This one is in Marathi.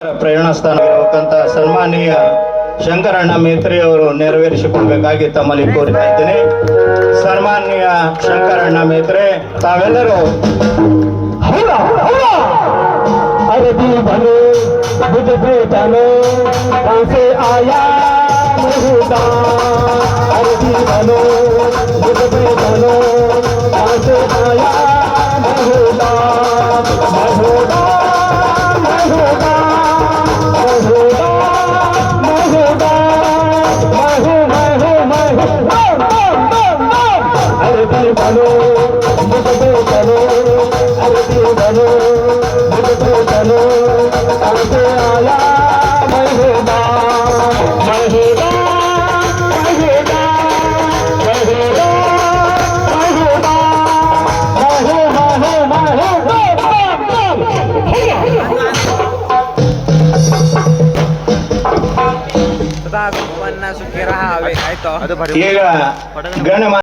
ಪ್ರೇರಣಾಸ್ಥಾನವಾಗಿರಬೇಕಂತ ಸನ್ಮಾನೀಯ ಶಂಕರಣ್ಣ ಮೇತ್ರಿ ಅವರು ನೆರವೇರಿಸಿಕೊಡ್ಬೇಕಾಗಿ ತಮ್ಮಲ್ಲಿ ಕೋರಿತಾ ಇದ್ದೇನೆ. ಸನ್ಮಾನೀಯ ಶಂಕರಣ್ಣ ಮೇತ್ರೆ ತಾವೆಲ್ಲರೂ अरबी बनो बुझ बेटनो कहाँ से आया महुदा अरबी बनो बुझ बेटनो कहाँ से आया महुदा महुदा महुदा महुदा महुदा महू महू महू अरबी बनो बुझ बेटनो अरबी बनो चलो हमसे आया महेदा महेदा महेदा महेदा महेदा महे महे सदा पन्नास सुखी राहावे काय तो ಈಗ ಗಣಮ